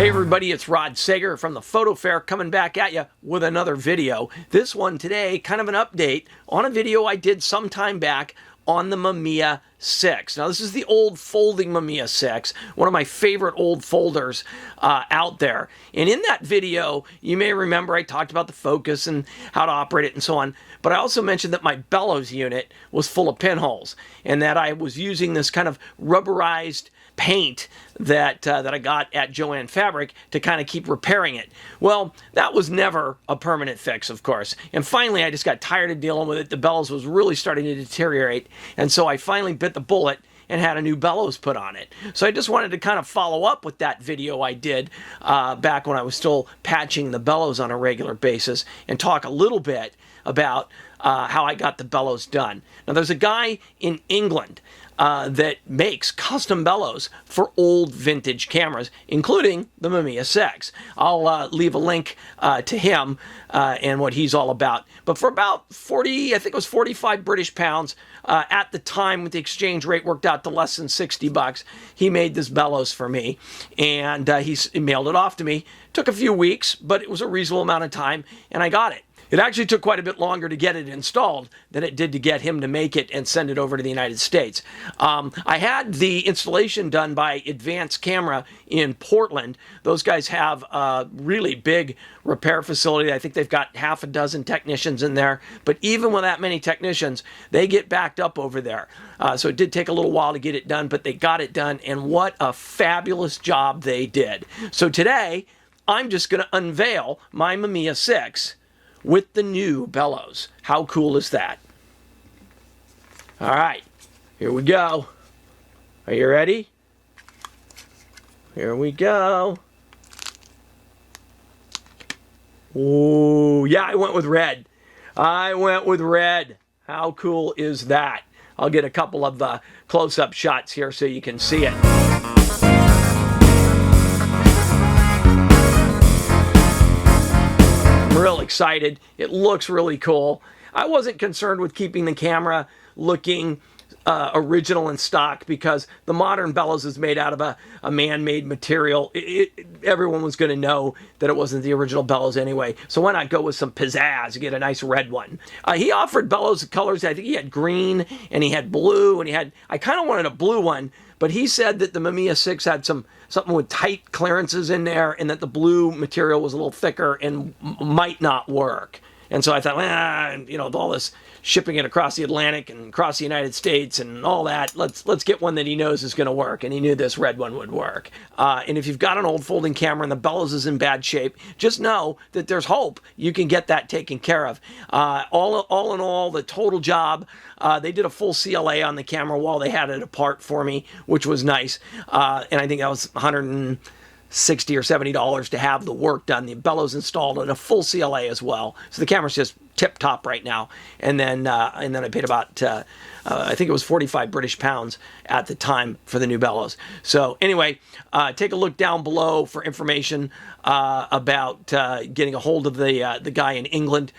Hey everybody, it's Rod Sager from the PhotoFair coming back at you with another video. This one today, kind of an update on a video I did some time back on the Mamiya 6. Now this is the old folding Mamiya 6, one of my favorite old folders out there. And in that video, you may remember I talked about the focus and how to operate it and so on. But I also mentioned that my Bellows unit was full of pinholes and that I was using this kind of rubberized paint that I got at Joann Fabric to kind of keep repairing it. Well, that was never a permanent fix, of course. And finally, I just got tired of dealing with it. The Bellows was really starting to deteriorate. And so I finally bit the bullet and had a new Bellows put on it. So I just wanted to kind of follow up with that video I did back when I was still patching the Bellows on a regular basis and talk a little bit about how I got the Bellows done. Now, there's a guy in England that makes custom bellows for old vintage cameras, including the Mamiya 6. I'll leave a link to him and what he's all about. But for about 40, I think it was 45 British pounds, at the time with the exchange rate worked out to less than 60 bucks, he made this bellows for me. And he mailed it off to me. Took a few weeks, but it was a reasonable amount of time, and I got it. It actually took quite a bit longer to get it installed than it did to get him to make it and send it over to the United States. I had the installation done by Advanced Camera in Portland. Those guys have a really big repair facility. I think they've got half a dozen technicians in there. But even with that many technicians, they get backed up over there. So it did take a little while to get it done, but they got it done. And what a fabulous job they did. So today, I'm just going to unveil my Mamiya 6 with the new Bellows. How cool is that? All right, here we go. Are you ready? Here we go. Oh, yeah, I went with red. I went with red. How cool is that? I'll get a couple of close-up shots here so you can see it. Real excited. It looks really cool. I wasn't concerned with keeping the camera looking original and stock because the modern Bellows is made out of a man-made material. Everyone was going to know that it wasn't the original Bellows anyway. So why not go with some pizzazz, get a nice red one. He offered Bellows colors. I think he had green and he had blue and he had, I kind of wanted a blue one, but he said that the Mamiya 6 had something with tight clearances in there and that the blue material was a little thicker and might not work. And so I thought, you know, with all this shipping it across the Atlantic and across the United States and all that, let's get one that he knows is going to work. And he knew this red one would work. And if you've got an old folding camera and the Bellows is in bad shape, just know that there's hope. You can get that taken care of. All in all, the total job, they did a full CLA on the camera while they had it apart for me, which was nice. And I think that was $160 or $70 to have the work done. The Bellows installed and a full CLA as well. So the camera's just tip top right now. And then I paid about I think it was 45 British pounds at the time for the new Bellows. So anyway, take a look down below for information about getting a hold of the guy in England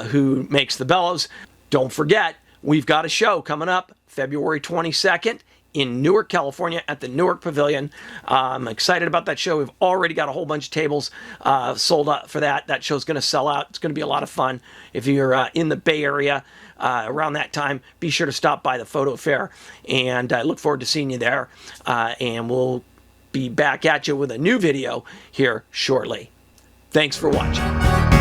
who makes the Bellows. Don't forget, we've got a show coming up February 22nd. In Newark, California at the Newark Pavilion. I'm excited about that show. We've already got a whole bunch of tables sold out for that. That show's going to sell out. It's going to be a lot of fun. If you're in the Bay Area around that time, be sure to stop by the PhotoFair. And I look forward to seeing you there. And we'll be back at you with a new video here shortly. Thanks for watching.